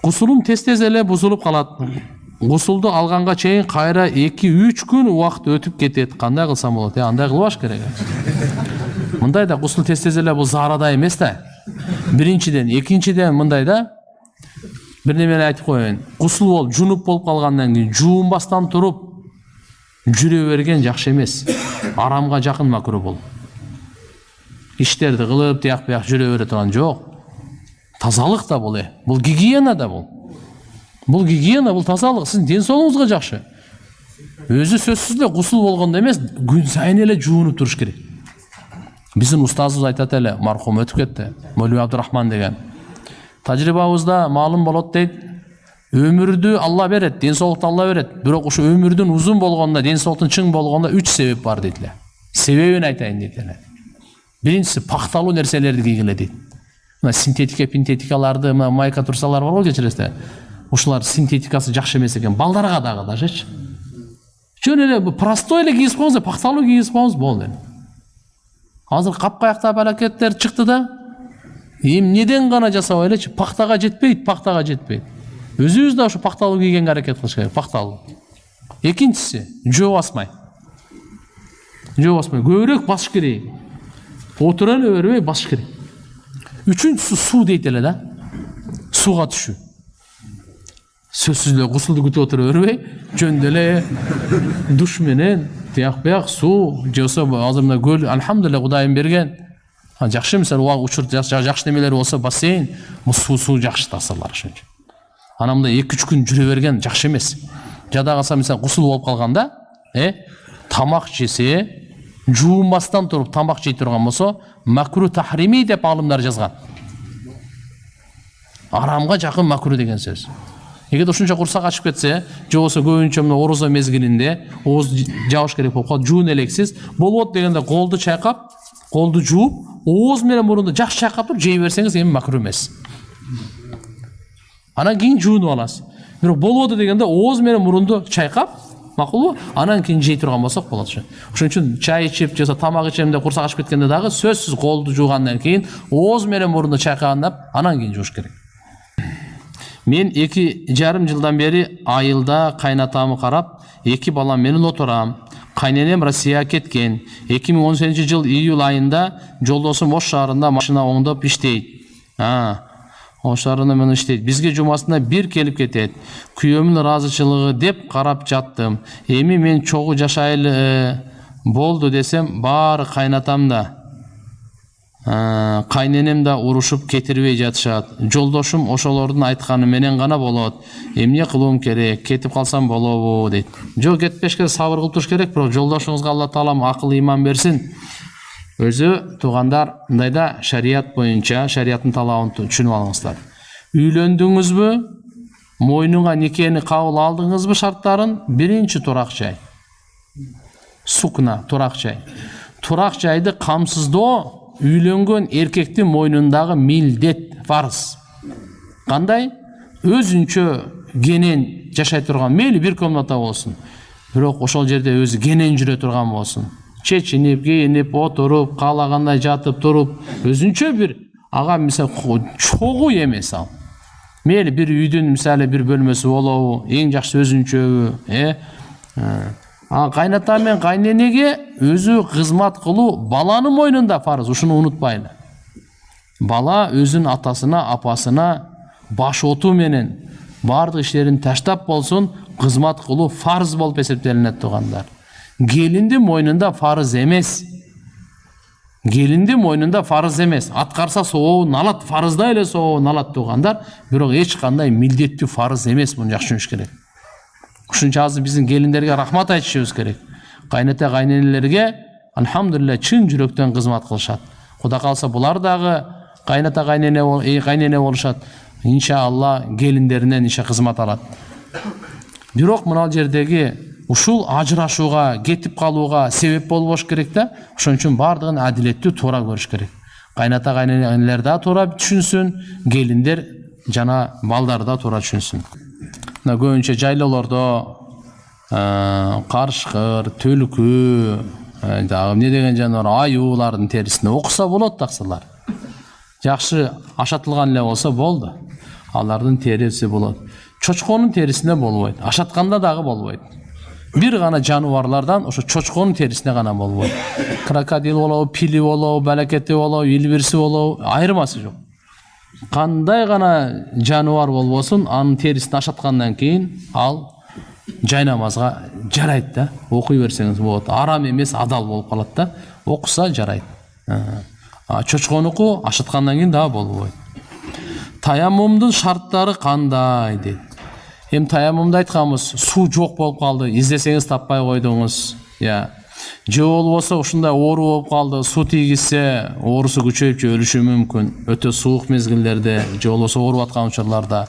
Гусулум тез эле бузулуп калат. Гусулду алганга чейин кайра 2-3 күн убакыт өтүп кетет. Кандай кылсам болот? Андай кылбаш керек. Мындай да гусул тез эле бул заарада эмес да. Биринчиден, экинчиден мындай да. Бир немени айтып коеюн. Гусул болуп, жунуп болуп калгандан кийин жуунбастан туруп жүрө берген жакшы эмес. Арамга жакын макруh болуп. Иштерди кылып, тияк бияк жүрө бере турган жок. Тазалык да бул. Бул гигиена да бул. Бул гигиена, бул тазалык. Сиздин ден соолугуңузга жакшы. Өзү сөзсүз эле гусул болгондо эмес, күн сайын эле жуунуп туруш керек. Биздин устазыбыз айтат эле, мархум өтүп кетти, Молви Абдурахман деген. Тажрыйбабызда маалым болот дейт. Өмүрдү Алла берет, ден соолукту Алла берет. Бирок ушу өмүрдүн узун болгондо, ден соолуктун чың болгондо 3 себеп бар дейт эле. Себебин айтайын дейт эле. Биринчиси пакталуу нерселерди кийгиле дейт. Синтетика, пинтетикаларды, майка турсалар бар го кечиресиздер. Ушулар синтетикасы жакшы эмес экен. Балдарга дагы дажечи. Жөн эле простой эле кийип коюңуз, пакталуу кийип коюңуз болду. Азыр капкаяктап аракеттер чыкты да. Эмнеден гана жасап элечи, пактага жетпейт, пактага жетпейт. Өзүбүз да ушу пакталуу кийгенге аракет кылыш керек, пакталуу. Экинчиси, жөө басмай. Жөө басмай, көбүрөөк басыш керек. Отура эле бербей басыш керек. Үчүнчүсү суу дейт эле да. Сууга түшүү. Сөзсүз эле гусулду күтүп отура бербей, жөндө эле душ менен тияк бияк суу, жосо азыр мына көл, алхамдулилlah Кудайым берген. Жакшы мисалы убак учур жакшы немелер болсо бассейн, суу жакшы таасырлар ошончо. Ана мындай 2-3 күн жүрө берген жакшы эмес. Жада калса мисалы гусул болуп калганда, тамак жесе, жуунбастан туруп тамак жей турган болсо, макруh тахрими деп алымдар жазган. Арамга жакын макруh деген сөз. Эгер ушунча курсак ачып кетсе, же болсо көбүнчө мына орозо мезгилинде ооз жабыш керек болуп калат, жуун элексиз, болот дегенде колду чайкап, колду жууп, ооз менен мурунду жакшы чайкап туруп жей берсеңиз эми макруh эмес. Анан кийин жуунуп аласыз. Бирок болбоду дегенде ооз менен мурунду чайкап, макулбу? Анан кийин жей турган болсок болот. Ошон үчүн чай ичип, же тамак ичем деп курсак ачып кеткенде дагы сөзсүз колду жуугандан кийин ооз менен мурунду чайкаганда анан кийин жууш керек. Мен 2,5 жылдан бери айылда кайнатамы карап, 2 балам менен отурам. Кайненем Россияга кеткен. 2018 жыл июль айында жолдосум Ош шаарында машина оңдоп иштейт. Ош шаарында мен иштейт. Бизге жумасына бир келип кетет. Күйөөмүн ыраазычылыгы деп карап жаттым. Эми мен чогуу жашайлы болду десем, баары кайнатам да, кайненем да урушуп кетирбей жатышат. Жолдошум ошолордун айтканы менен гана болот. Эмне кылуум керек? Кетип калсам болобу дейт. Жок, кетпеш керек, сабыр кылып туруш керек, бирок жолдошуңузга Алла таалам акыл ыйман берсин. Өзү туугандар, мындайда шарият боюнча, шарияттын талабын түшүнүп алыңыздар. Үйлөндүңүзбү, мойнуңа никени кабыл алдыңызбы шарттарын? Биринчи турак жай. Сукна, турак жай. Турак жайды камсыздоо үйлөнгөн эркектин мойнундагы милдет, фарз. Кандай? Өзүнчө кенен жашай турган, мейли бир комната болсун. Бирок ошол жерде өзү кенен жүрө турган болсун. Чечинип, кийинип, отуруп, каалагандай жатып туруп, өзүнчө бир ага мисалы чогуу эмес ал. Мейли бир үйдүн мисалы бир бөлмөсү болобу, эң жакшы өзүнчө, кайната мен кайненеге өзү кызмат кылуу баланын мойнунда фарз, ушуну унутпайлы. Бала өзүнүн атасына, апасына баш отуу менен бардык иштерин таштап болсун, кызмат кылуу фарз болуп эсептелинет туугандар. Келиндин мойнунда фарз эмес. Келиндин мойнунда фарз эмес. Аткарса сообун алат, фарзда эле сообун алат туугандар, бирок эч кандай милдеттүү фарз эмес, муну жакшы түшүнүш керек. Ушунча азыр биздин келиндерге рахмат айтышыбыз керек. Кайната кайненелерге алхамдулилlah чын жүрөктөн кызмат кылышат. Кудай калса булар дагы кайната кайнене болушат. Иншалла келиндеринен ише кызмат алат. Бирок мына жердеги ушул ажырашууга, кетип калууга себеп болбош керек да. Ошон үчүн бардыгын адилеттүү туура көрүш керек. Кайната кайненелер да туура түшүнсүн, келиндер жана балдар да туура түшүнсүн. Көбүнчө жайлоолордо карышкыр, төлкү, дагы эмне деген жаныбар, аюулардын терисине окуса болот таксылар. Жакшы ашатылган эле болсо болду. алардын терisi болот. Чочконун терисинде болбойт. Ашатканда дагы болбойт. Бир гана жаныбарлардан ошо чочконун терисине гана болбойт. Крокодил болобу, пили болобу, балакети болобу, илбирси болобу, айырмасы жок. Кандай гана жаныбар болбосун, анын терисин ашаткандан кийин ал жай намазга жарайт да. Окуй берсеңиз болот. Арам эмес, адал болуп калат да. Окуса жарайт. Чочконуку ашаткандан кийин дагы болбойт. Таяммумдун шарттары кандай дейт. Эми таяммумда айтканбыз, суу жок болуп калды, издесеңиз таппай койдуңуз. Же болбосо ушундай оору болуп калды, суу тийгизсе, оорусу күчөйүп же өлүшү мүмкүн. Өтө суук мезгилдерде, же болбосо ооруп аткан учурларда.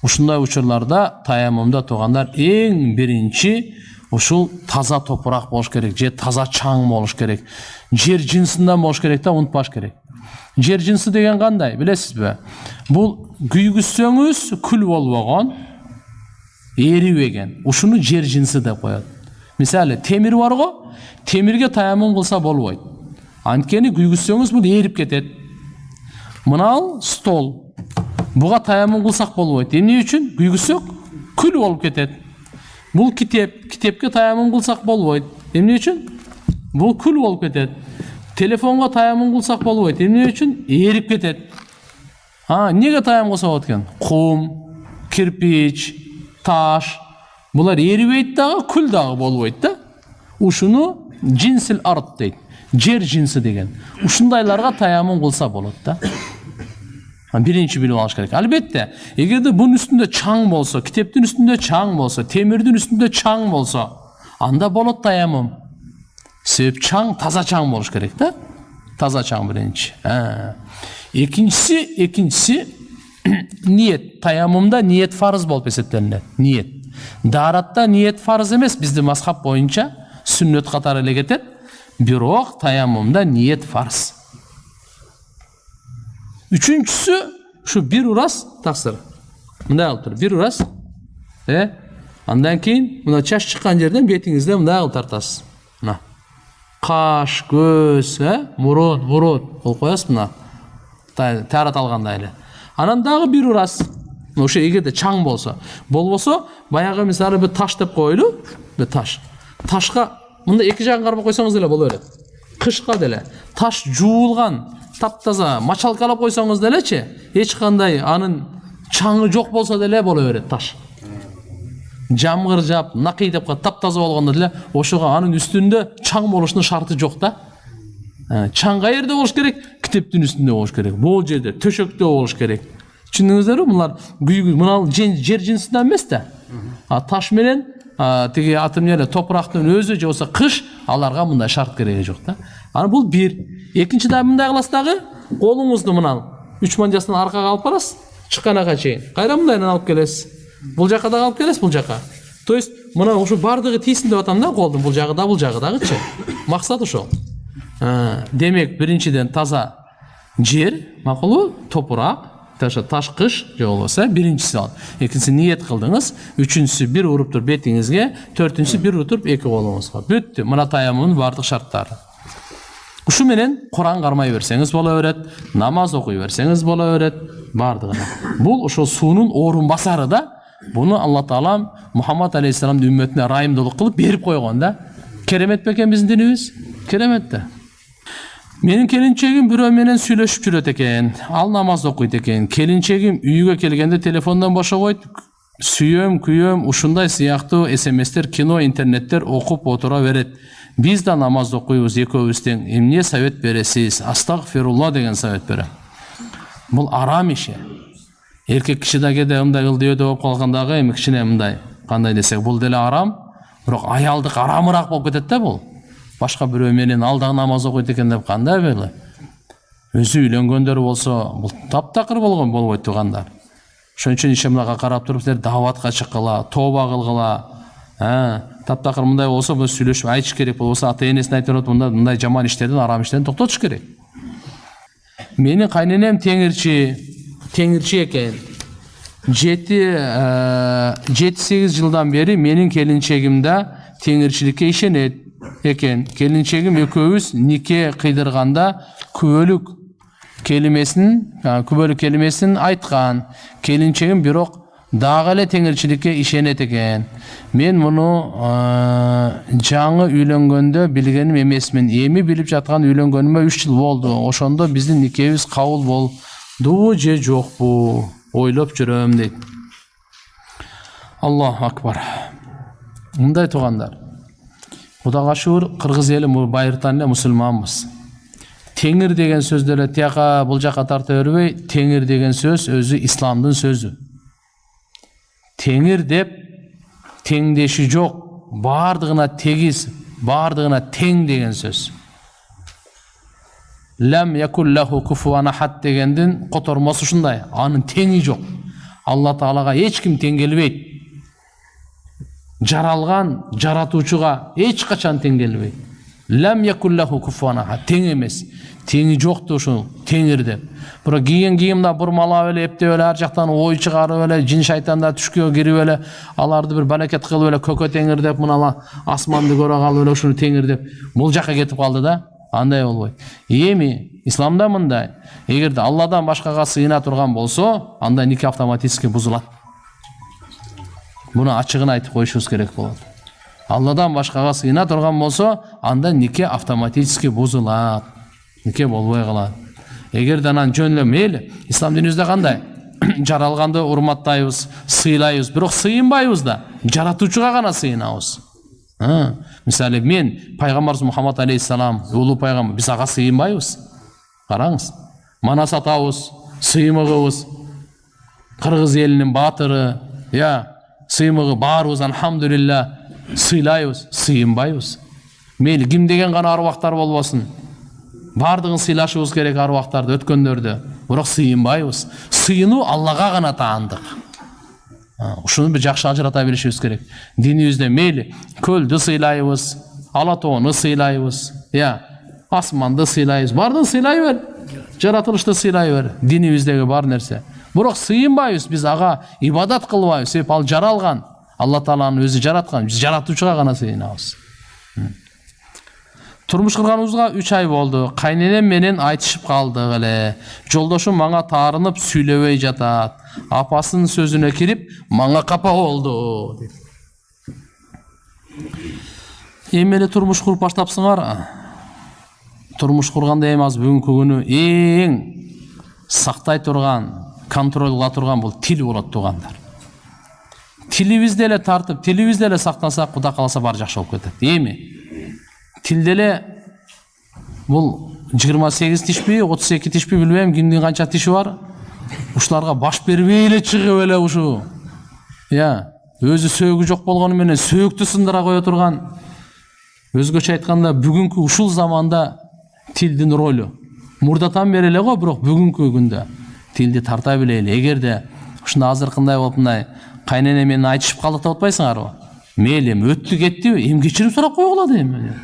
Ушундай учурларда таяммумда тургандар эң биринчи ушул таза топурак болуш керек, же таза чаң болуш керек. Жер жинсинен болуш керек да, унутпаш керек. Жер жинси деген кандай, билесизби? Бул күйгүзсөңүз күл болбогон, эрибеген. Ушуну жер жинси деп коет. Мисалы, темир бар го, темирге таяммум кылса болбойт. Анткени күйгүзсөңүз бул эрип кетет. Мынал стол. Буга таяммум кылсак болбойт. Эмне үчүн? Күйгүзсөк күл болуп кетет. Бул китеп, китепке таяммум кылсак болбойт. Эмне үчүн? Бул күл болуп кетет. Телефонго таяммум кылсак болбойт. Эмне үчүн? Эрип кетет. Неге таяммум кылса болот экен? Кум, кирпич, таш. Булар эрибейт дагы, күл дагы болбойт да. Ушуну жинсил арт дейт. Жер жинси деген. Ушундайларга таяммум кылса болот да. Биринчи билип алыш керек. Албетте, эгерде бунун үстүндө чаң болсо, китептин үстүндө чаң болсо, темирдин үстүндө чаң болсо, анда болот таяммум. Себеп чаң, таза чаң болуш керек да. Таза чаң биринчи. Экинчиси ниет. Таяммумда ниет фарыз болуп эсептелинет. Ниет. Даратта ниет фарыз эмес, биздин мазхаб боюнча сүннөт катары эле кетет. Бирок таяммумда ниет фарыз. Üçüncüsü şu bir uras taksır. Mınday alıp tur. Bir uras. Andan keyin mına çaş çıkan yerden betinizde mınday alıp tartasız. Mına. Kaş, göz, murun. Ol koyasız mına. Tarat alganda ile. Anan dağı bir uras. Oşa egerde çaң bolsa. Bolboso bayağı misali bir taş dep koyulu. Bir taş. Taşka mında iki jagын karma koysanız ele bolu öret. Kışka dele. Taş juulgan. Taptaza maçalkalap koysanız deleçi, hiç kanday anın çaڭı жок bolsa dele bola berет taş. Jamgır jap, naqi dep taptaza болгондо деле, ошого анын üstünde çaң болушунун шарты жок да. Çaң каерде болуш керек? Китептин üstünde болуш керек. Бул жерде, төшөктө болуш керек. Түшүндүңүздөрбү? Булар мына жер жинсинен эмес да. Таш менен тиги атым эле топурактын өзү же болсо кыш аларга мындай шарт кереги жок да. Аны бул бир. Экинчиден мындай кыласыз дагы, колуңузду мынал 3 манжасынан аркага алып барасыз, чыкканага чейин. Кайра мындайдан алып келесиз. Бул жака дагы алып келесиз, бул жака. То есть мына ушу бардыгы тийсин деп атам да, колдун бул жагы дагычы. Максат ошол. Демек, биринчиден таза жер, макулбу? Топурак, таш кыш же болбосо биринчиси ал. Экинчиси ниет кылдыңыз, үчүнчүсү бир уруп туруп бетиңизге, төртүнчүсү бир уруп туруп эки колуңузга. Бүттү. Мына таяммумдун бардык шарттары. Ушу менен Куран кармай берсеңиз боло берет, намаз окуй берсеңиз боло берет, бардыгына. Бул ошол суунун орун басары да. Буну Алла Таалам Мухаммад алейхиссаламдын үммөтүнө райымдуулук кылып берип койгон да. Керемет бекен биздин динибиз? Керемет да. Менин келинчегим бирөө менен сүйлөшүп жүрөт экен. Ал намаз окуйт экен. Келинчегим үйгө келгенде телефондон бошобойт. Сүйөм, күйөм, ушундай сыяктуу SMS-тер, кино, интернеттер окуп отура берет. Биз да намаз окуйбуз экөөбүз тең. Эмне совет бересиз? Астагфирулла деген совет берем. Бул арам иши. Эркек киши да кээде мындай кылды деп калгандагы эми кичине мындай, кандай десек, бул деле арам, бирок аялдык арамыраак болуп кетет да бул. Башка бирөө менен алдагы намаз окуйт экен деп кандай беле? Өзү үйлөнгөндөр болсо, бул таптакыр болгон болбойт тугандар. Ошон үчүн ишемлага карап туруп силер даватка чыккыла, тооба кылгыла. Таптакыр мындай болсо, бул сүйлөшүп айтыш керек болсо, ата-энесине айтып атат, мындай жаман иштерден, арам иштерден токтотуш керек. Менин кайненем теңирчи экен. 7-8 жылдан бери менин келинчегим да теңирчиликке ишенет экен. Келинчегим экөөбүз нике кыйдырганда күбөлүк kelimesин, күбөлүк келимесин айткан. Келинчегим бирок дагы эле теңирчиликке ишенет экен. Мен муну жаңы үйлөнгөндө билгеним эмесмин. Эми билип жаткан үйлөнгөнүмө 3 жыл болду. Ошондо биздин никебиз кабыл болду же жокпу? Ойлоп жүрөм дейт. Аллаху акбар. Мындай туугандар. Кудайга шүгүр, кыргыз эли байыртан эле мусулманбыз. Теңир деген сөздө эле тияка бул жака тарта бербей, теңир деген сөз өзү исламдын сөзү. Теңир деп теңдеши жок, бардыгына тегиз, бардыгына тең деген сөз. Лам якул лаху куфуан ахад дегендин котормосу ушундай, анын теңи жок. Алла Таалага эч ким тең келбейт. Жаралган жаратуучуга эч качан тең келбейт. Лам якул лаху куфуан ахад, тең эмес. Теңи жокту ушул теңир деп. Бирок кийген кийимда бурмалап эле эптеп эле ар жактан ой чыгарып эле жин шайтандар түшкө кирип эле аларды бир балакет кылып эле көкө теңир деп мына асманды көрө калып эле ушуну теңир деп бул жака кетип калды да. Андай болбойт. Эми исламда мындай: эгерде Алладан башкага сыйына турган болсо, анда нике автоматически бузулат. Буну ачыгын айтып коюшубуз керек болот. Алладан башкага сыйына турган болсо, анда нике автоматически бузулат. Нике болбой калат. Эгерде анан жөн эле мейли, ислам динибизде кандай? Жаралганды урматтайбыз, сыйлайбыз, бирок сыйынбайбыз да, жаратуучуга гана сыйынабыз. Мисалы мен пайгамбарыбыз Мухаммад алейхиссалам, улуу пайгамбар, биз ага сыйынбайбыз. Караңыз. Манас атабыз, сыймыгыбыз, кыргыз элинин баатыры, сыймыгы баарыбыз алхамдулилля сыйлайбыз, сыйынбайбыз. Мейли ким деген гана арбактар болбосун. Бардығын сыйлашыбыз керек арбактарды, өткөндөрдү. Бирок сыйынбайбыз. Сыйынуу Аллага гана таандык. Ушуну бир жакшы ажырата билишибиз керек. Динибизде мейли көлдү сыйлайбыз, ала тоону сыйлайбыз, асманды сыйлайбыз, бардыгын сыйлай бер. Жаратылышты сыйлай бер. Динибиздеги бар нерсе. Бирок сыйынбайбыз, биз ага ибадат кылбайбыз. Себеп ал жаралган. Алла Тааланын өзү жараткан. Биз жаратуучуга гана сыйынабыз. Турмуш курганыбызга 3 ай болду. Кайненем менен айтышып калдык эле. Жолдошум мага таарынып сүйлөбөй жатат. Апасынын сөзүнө кирип, мага капа болду. Эми эле турмуш куруп баштапсыңар. Турмуш курганда эми аз бүгүнкү күнү эң сактай турган, контроль кыла турган бул тил болот туугандар. Тилибизди эле тартып, тилибизди эле сактансак, Кудай кааласа баары жакшы болуп кетет. Эми тилде эле бул 28 тишпи, 32 тишпи билбейм, кимдин канча тиши бар. Ушуларга баш бербей эле чыгып эле ушу. Өзү сөөгү жок болгону менен сөөктү сындыра кое турган. Өзгөчө айтканда, бүгүнкү ушул заманда тилдин ролу мурдатан бери эле го, бирок бүгүнкү күндө тилди тарта билели. Эгерде ушундай азыркындай болуп мындай кайнене менен айтышып калдык деп атпайсыңарбы? Мейли, эми өттү кетти, эми кечирим сурап койгула эми.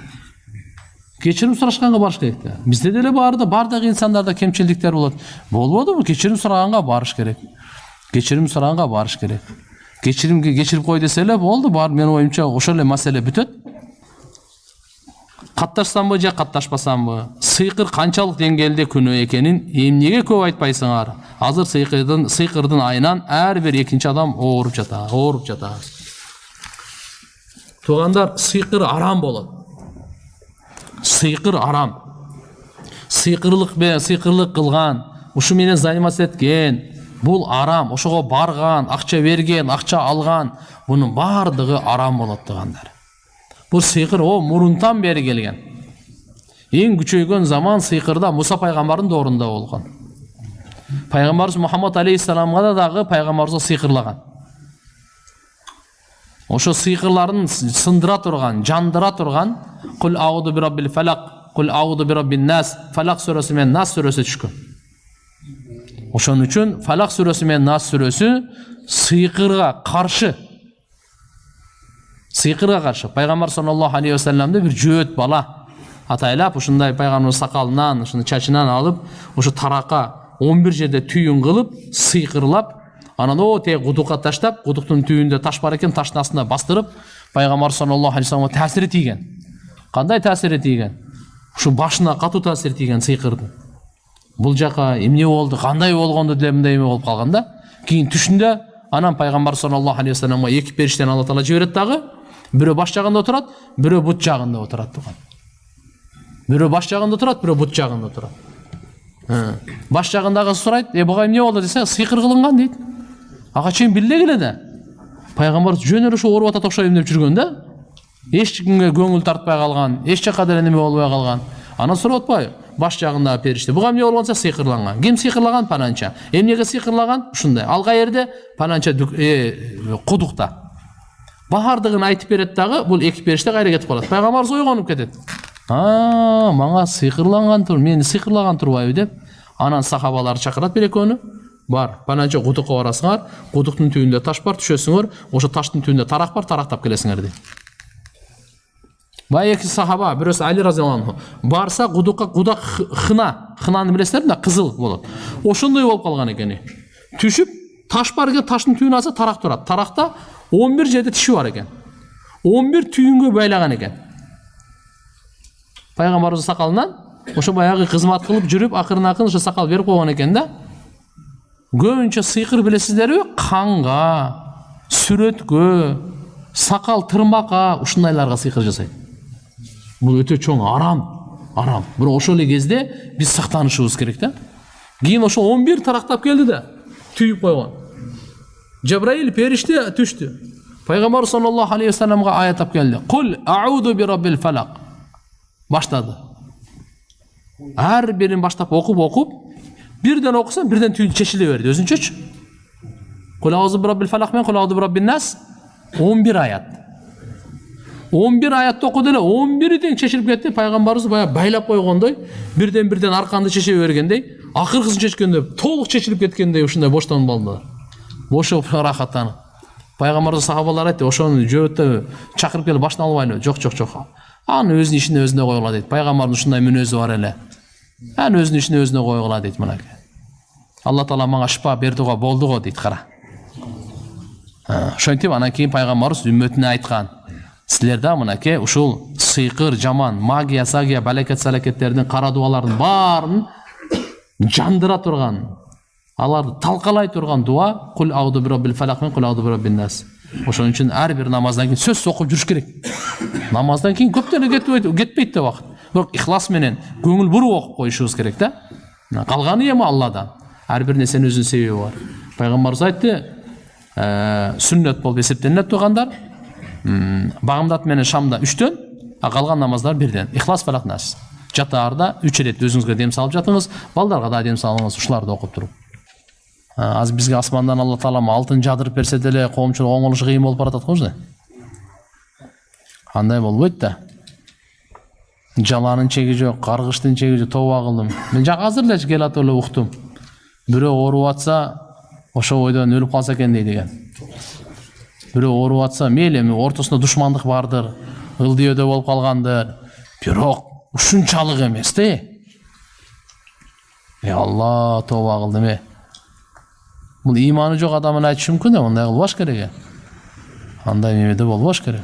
Кечирим сурашканга барыш керек да. Бизде деле бардык инсандарда кемчиликтер болот. Болбодубу? Кечирим сураганга барыш керек. Кечирим сураганга барыш керек. Кечиримге кечирип кой десе эле болду, бар, менин оюмча ошол эле маселе бүтөт. Катташсамбы же катташпасамбы, сыйкыр канчалык деңгээлде күнөө экенин эмнеге көп айтпайсыңар? Азыр сыйкырдын айынан ар бир экинчи адам ооруп жатат. Туугандар, сыйкыр арам болот. Сыйкыр арам. Сыйкырлык кылган, ушу менен заниматься эткен, бул арам. Ошого барган, акча берген, акча алган, бунун бардыгы арам болот туугандар. Бул сыйкыр мурунтан бери келген. Эң күчөйгөн заман сыйкырда Муса пайгамбардын доорунда болгон. Пайгамбарыбыз Мухаммад алейхиссаламга дагы пайгамбарыбызга сыйкырлаган. Ошо сыйкырларын сындыра турган, жандыра турган Кул ауду би раббил фалак, кул ауду би раббин нас, Фалак сүрөсү менен Нас сүрөсү түшкөн. Ошон үчүн Фалак сүрөсү менен Нас сүрөсү сыйкырга каршы. Пайгамбар саллаллаху алейхи ва салламды бир жөөт бала атайлап, ушундай пайгамбардын сакалынан, ушуну чачынан алып, ушу тарака 11 жерде түйүн кылып, сыйкырлап, анан тег кудукка таштап, кудуктун түбүндө таш бар экен, таштын астына бастырып, пайгамбар саллаллаху алейхи ва салламга таасири тийген. Кандай таасири тийген? Ушу башына катуу таасир тийген сыйкырдын. бул жака эмне болду, кандай болгонду деп мындай эме болуп калганда, кийин түшүндө анан пайгамбар саллаллаху алейхи вассаламга эки периштени Алла таала жиберет дагы, бирөө баш жагында отурат, бирөө бут жагында отурат туган. Бирөө баш жагында отурат, бирөө бут жагында отурат. Баш жагындагы сурайт, буга эмне болду десе, сыйкыр кылынган дейт. Ага чейин биле келе да. Пайгамбар жөн эле ушу ооруп атат окшойм деп жүргөн да. Эч кимге көңүл тартпай калган, эч жака деле неме болбой калган. Анан сурап атпайбы? Баш жагындагы периште. Буга эмне болгонса сыйкырлаган. Ким сыйкырлаган? Пананча. Эмнеге сыйкырлаган? Ушундай. Ал каерде? Пананча кудукта. Баардыгын айтып берет дагы, бул эки периште кайра кетип калат. Пайгамбар ойгонуп кетет. Мага сыйкырлаган тур, мени сыйкырлаган турбайбы деп. Анан сахабалар чакырат бир экөөнү. Бар, пананча кудукка барасыңар, кудуктун түбүндө таш бар, түшөсүңөр, ошо таштын түбүндө тарак бар, тарактап келесиңер дейт. Бай эки сахаба, бирөөсү Али разияллаху анху, барса кудукка хынаны билесиздерби да, кызыл болот. Ошондой болуп калган экен. Түшүп, таш бар экен, таштын түбүнө алса тарак турат. Таракта 11 жерде тиши бар экен. 11 түйүнгө байлаган экен. Пайгамбарыбыз сакалынан ошо баягы кызмат кылып жүрүп, акырын ошо сакал берип койгон экен да. Көбүнчө сыйкыр билесиздерби? Канга, сүрөткө, сакал тырмакка, ушундайларга сыйкыр жасайт. Бул өтө чоң арам. Бирок ошол эле кезде биз сактанышыбыз керек да. Кийин ошо 11 тарактап келди да, түйүп койгон. Жабраил периште түштү. Пайгамбар саллаллаху алейхи вассаламга аят алып келди. Кул ауду би раббил фалак. Баштады. Ар бирин баштап окуп, бирден окусаң, бирден түйүн чечиле берди өзүнчөчү. Кул ауду би раббил фалак мен кул ауду би раббин нас 11 аят. 11 аятты окуду эле 11 тең чечилип кетти. Пайгамбарыбыз баягы байлап койгондой, бирден арканды чече бергендей, акыркысын чечкенде толук чечилип кеткендей ушундай боштон болду. Бошоп рахаттанып. Пайгамбарыбыз сахабалар айтты, ошону жөөттө чакырып келип башын албайлы. Жок. Аны өзүнүн ишине өзүнө койгула дейт. Пайгамбардын ушундай мүнөзү бар эле. Аны өзүнүн ишине өзүнө койгула дейт мынакей. Алла таала мага шифа бердиго болдуго дейт кара. Ошентип анан кийин пайгамбарыбыз үммөтүнө айткан. Силер да мынакей ушул сыйкыр, жаман, магия, сагия, балекет-салекеттердин, кара дуалардын баарын жандыра турган, аларды талкалай турган дуа кул ауду би раббил фалак мен кул ауду би раббин нас. Ошон үчүн ар бир намаздан кийин сөз окуп жүрүш керек. Намаздан кийин көптөн кетпейт да вакыт. Бирок ихлас менен көңүл буруп окуп коюшубуз керек да. Калганы эми Алладан. Ар бир нерсенин өзүнүн себеби бар. Пайгамбарыбыз айтты, сүннөт болуп эсептелинет тургандар багымдат менен шамда 3төн, калган намаздар 1ден. Ихлас фалак нас. Жатаарда 3 ирет өзүңүзгө дем салып жатыңыз, балдарга да дем салыңыз, ушуларды окуп туруп. Аз бизге асмандан Алла таала алтын жадырып берсе деле коомчулук оңолушу кыйын болуп баратат го. Андай болбойт да. Жаланын чеги жок, каргыштын чеги жок, тооба кылдым. Мен азыр эле келатып эле уктум. Бирөө ооруп атса, ошо ойдон өлүп калса экен деген. Бирөө ооруп атса, мейли эми ортосунда душмандык бардыр, ылдыйөдө болуп калгандыр. Бирок ушунчалык эмес да. Алла, тооба кылдым. Бул иманы жок адамын айтышы мүмкүн да, мындай кылбаш керек. Андай эмеде болбош керек.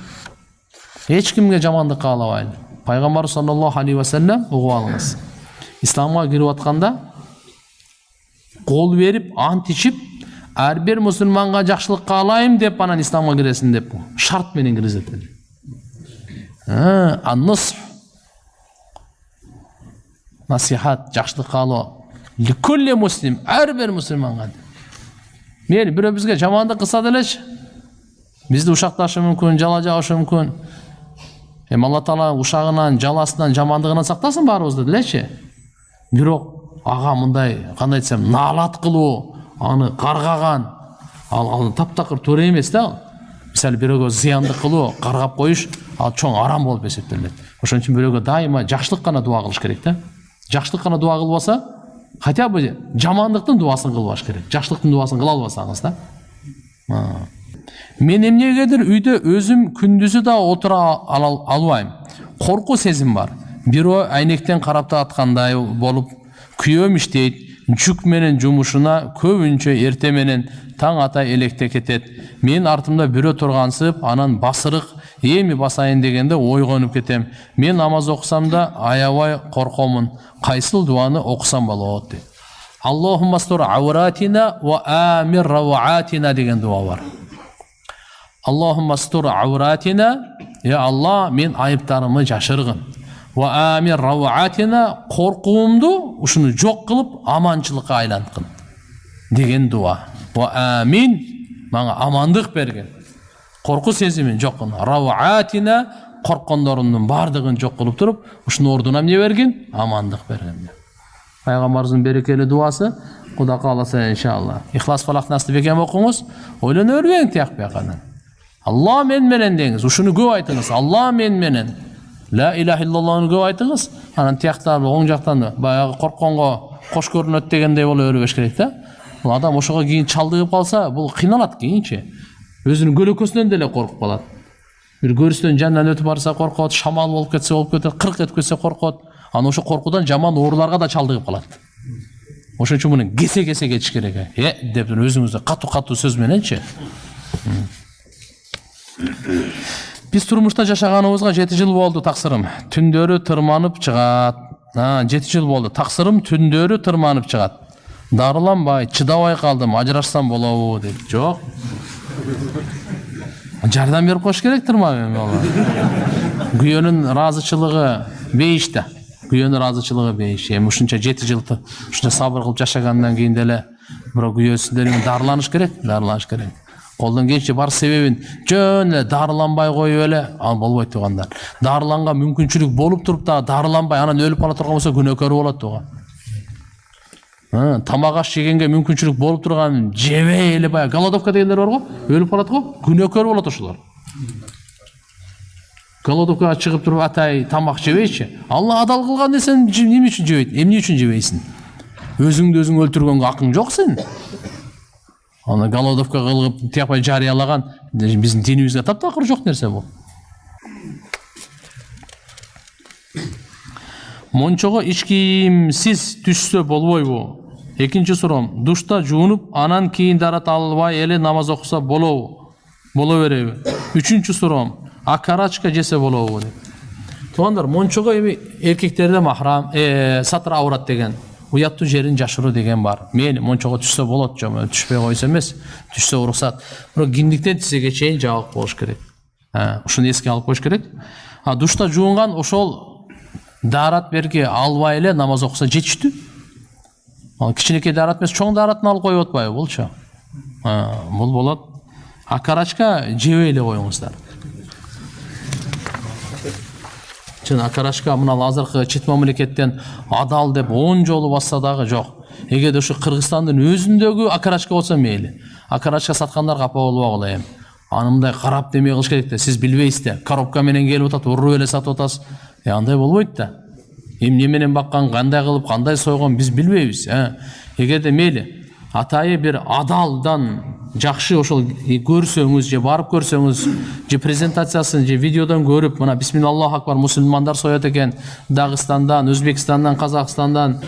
Эч кимге жамандык каалабайлы. Пайгамбар саллаллаху алейхи вассалам угуп алыңыз. Исламга кирип атканда кол берип, ант ичип, ар бир мусулманга жакшылык каалайм деп анан исламга киресиң деп шарт менен киргизет. Аннус насихат, жакшылык каалоо. Ликулли муслим, ар бир мусулманга. Мейли бирөө бизге жамандык кылса делечи, бизди ушакташы мүмкүн, жала жабышы мүмкүн. Алла таала ушагынан, жаласынан, жамандыгынан сактасын баарыбызды делечи. Бирок ага мындай, кандай десем, наалат кылуу, аны каргаган, ал таптакыр туура эмес да. Мисалы бирөөгө зыяндык кылуу, каргап коюш, ал чоң арам болуп эсептелет. Ошон үчүн бирөөгө дайыма жакшылык гана дуа кылыш керек да. Жакшылык гана дуа кылбаса, хотя бы жамандыктын дуасын кылбаш керек. Жакшылыктын дуасын кыла албасаңыз да. Мен эмнегедир үйдө өзүм күндүзү да отура албайм. Корку сезим бар. Бирөө айнектен карап аткандай болуп, күйөөм иштейт, жүк менен жумушуна көбүнчө эрте менен таң ата электе кетет. Мен артымда бирөө тургансып, анан басырык эми басайын дегенде ойгонуп кетем. Мен намаз окусам да аябай коркомун. Кайсыл дуаны окусам болот дейт. Аллахумма стур ауратина ва амир раватина деген дуа бар. Аллахумма стур ауратина, я Алла, мен айыптарымы жашыргын. Ва амир раватина, коркуумду ушуну жок кылып аманчылыкка айланткын деген дуа. Ва амин, мага амандык бергин. Корку сезимин жок кылгын. Раватина, корккондорумдун бардыгын жок кылып туруп, ушунун ордуна эмне бергин? Амандык бергин. Пайгамбарыбыздын берекелүү дуасы, Кудай кааласа иншалла. Ихлас Фалак Насты бекем окуңуз, ойлоно бербең тияк баканан. Алла мен менен деңиз, ушуну көп айтыңыз. Алла мен менен. Ла илаха иллаллахны көп айтыңыз. Анан тияктан оң жактан баягы коркконго кош көрүнөт дегендей боло бербеш керек да. Бул адам ошого кийин чалдыгып калса, бул кыйналат кийинчи. Өзүнүн көлөкөсүнөн деле коркуп калат. Бир көрүстөн жанынан өтүп барса коркот, шамал болуп кетсе болуп кетет, кырк этип кетсе коркот. Аны ошо коркуудан жаман ооруларга да чалдыгып калат. Ошон үчүн муну кесе кетиш керек. Деп өзүңүздө катуу сөз мененчи. Биз турмушта жашаганыбызга 7 жыл болду таксырым. Түндөрү тырманып чыгат. 7 жыл болду. Таксырым түндөрү тырманып чыгат. Дарыланбай, чыдабай калдым. Ажырашсам болобу деп. Жок. Жардам берип коюш керек тырман менен. Күйөөнүн ыраазычылыгы бейиште. Күйөөнүн ыраазычылыгы бейиш. Эми ушунча 7 жыл ушунча сабыр кылып жашагандан кийин деле бирок күйөөсүнөн дарыланыш керек. Колдон келишинче бар себебин жөн эле дарыланбай коюп эле, ал болбойт тугандар. Дарыланга мүмкүнчүлүк болуп туруп да дарыланбай анан өлүп кала турган болсо күнөөкөр болот туган. Тамак аш жегенге мүмкүнчүлүк болуп турган жебей эле баягы голодовка дегендер бар го, өлүп калат го, күнөөкөр болот ошолор. Голодовкага чыгып туруп атай тамак жебейчи. Алла адал кылган нерсени эмне үчүн жебейт? Эмне үчүн жебейсиң? Өзүңдү өзүң өлтүргөнгө акың жок сен. Аны голодовка кылып тияпай жарыялаган биздин динибизге таптакыр жок нерсе бул. Мончого ич кийимсиз түшсө болбойбу? Экинчи суроом, душта жуунуп, анан кийин дарат албай эле намаз окуса болобу? Боло береби? Үчүнчү суроом, акарачка жесе болобу деп. Туугандар, мончого эми эркектерде махрам, сатыр аурат деген, уяттуу жерин жашыруу деген бар. Мейли мончого түшсө болот, жок, түшпөй койсо эмес, түшсө уруксат. Бирок киндиктен тизеге чейин жабык болуш керек. Ушуну эске алып коюш керек. Душта жуунган ошол дарат берги албай эле намаз окуса жетиштүү. Ал кичинекей дарат эмес, чоң даратын алып коюп атпайбы булчу? Бул болот. Акарачка жебей эле коюңуздар. Чын акарачка мына азыркы чет мамлекеттен адал деп 10 жолу басса дагы жок. Эгерде ушу Кыргызстандын өзүндөгү акарачка болсо мейли. Акарачка саткандар капа болбогула эми. Аны мындай карап демей кылыш керек да. Сиз билбейсиз да. Коробка менен келип атат, уруп эле сатып атасыз. Андай болбойт да. Эмне менен баккан, кандай кылып, кандай сойгон биз билбейбиз. Эгерде мейли атайы бир адалдан жакшы ошол көрсөңүз же барып көрсөңүз же презентациясын же видеодон көрүп, мына бисмиллаху акбар мусулмандар соёт экен, Дагыстандан, Өзбекстандан, Казакстандан,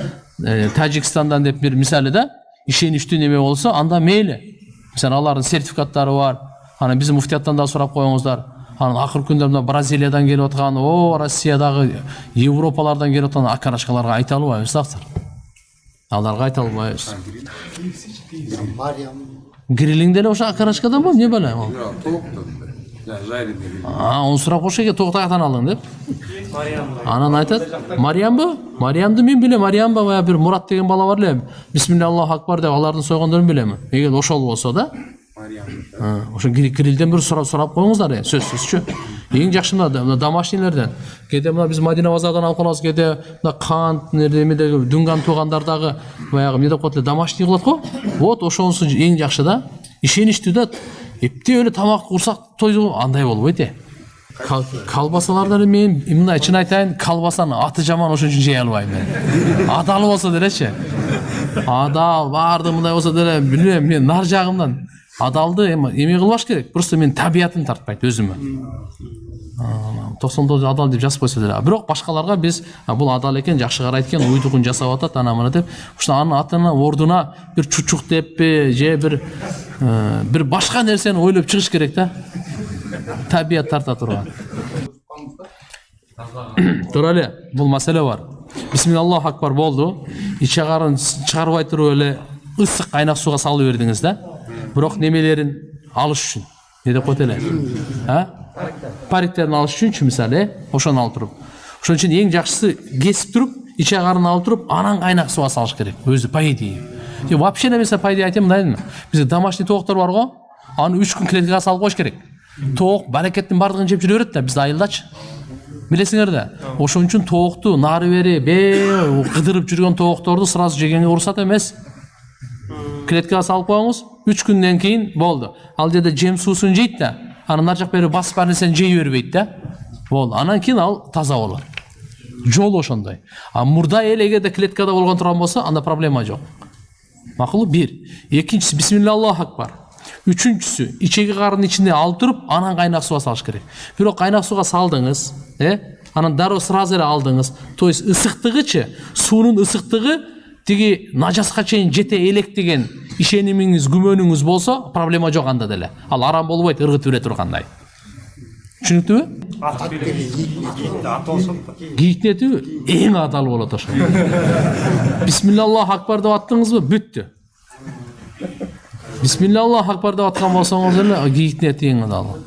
Тажикстандан деп бир мисалы да, ишеничтүү неме болсо, анда мейли. Мисалы алардын сертификаттары бар. Аны биздин муфтияттан да сурап коюңуздар. Анан акыркы күндө мына Бразилиядан келип аткан, Россиядагы, Европалардан келип аткан акарачкаларга айта албайбыз дагы. Аларга айта албайбыз. Грилинг деле ошо акарачкадан бул, не белем ал. Onu сурап кош экен, токтоктан алдың деп. Анан айтат, Мариямбы? Мариямды мен билем, Мариямба баягы бир Мурат деген бала бар эле. Бисмиллаху акбар деп алардын сойгондорун билем. Эгер ошол болсо да, ошо грилден бир сурап коюңуздар, сөзсүзчү. Эң жакшы мына домашнийлерден. Кеде мына биз Мадина базардан алып калабыз, кеде мына кант немедеги дүнган туугандардагы баягы эмне деп коет эле, домашний кылат го. Вот ошонусу эң жакшы да. Ишеничтүү да. Эптеп эле тамак курсак тойду андай болбойт э. Колбасаларда мен мындай чын айтайын, колбасанын аты жаман, ошон үчүн жей албайм мен. Адал болсо делечи. Адал, баарды мындай болсо деле билбейм, мен нар жагымдан адалды эме кылбаш керек. Просто мен табиятым тартпайт өзүмө. 99 адал деп жазып койсо деле. Бирок башкаларга биз бул адал экен, жакшы карайт экен, уйдугун жасап атат, ана мына деп, ушул анын атына ордуна бир чучук деппи, же бир башка нерсени ойлоп чыгыш керек да. Tabiat tarta turgan. Тура эле, бул маселе бар. Бисмиллаху акбар болду. Иче карын чыгарбай туруп эле ысык кайнак сууга салып бердиңиz да. Бирок немелерин алыш үчүн. Не деп коет эле? Париктерин алыш үчүнчү мисалы, ошону алып туруп. Ошон үчүн эң жакшысы кесип туруп, иче карын алып туруп, анан кайнак сууга салыш керек. Өзү по идее. Вообще немесе по идее айтайын мындайм. Бизде домашний тооктор бар го. Аны 3 күн клеткага салып коюш керек. Тоок баракеттин бардыгын жеп жүрө берет да, бизде айылдачы. Билесиңер да. Ошон үчүн тоокту нары бери кыдырып жүргөн тоокторду сразу жегенге уруксат эмес. Клеткага салып коюңуз, 3 күндөн кийин болду. Ал жерде жем суусун жейт да, анан нар жак бери басып бар нерсени жей бербейт да. Болду. Анан кийин ал таза болот. Жол ошондой. А мурда эгерде клеткада болгон турган болсо, анда проблема жок. Макулу 1. Экинчиси бисмиллаху акбар. Үчүнчүсү ичеги карын ичинде алып туруп, анан кайнак сууга салыш керек. Бирок кайнак сууга салдыңыз, анан дароо сразу эле алдыңыз. То есть ысыктыгычы, суунун ысыктыгы тиги нажаска чейин жете электеген ишенимиңиз, күмөнүңүз болсо, проблема жок анда деле. Ал арам болбойт, ыргыт бере тургандай. Түшүнүктүүбү? Кийитнетүү эң аталы болот ошо. Бисмиллаху акбар деп аттыңызбы? Бүттү. Бисмиллаху акбар деп аткан болсоңуз эле кийитнети эң аталы.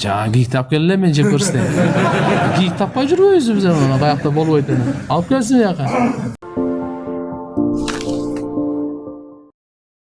Жана кийик тап келе мен жеп көрсөтөйүн. Кийик таппай жүрбөйбүзбү биз аны, каякта болбойт эне. Алып келсин жака.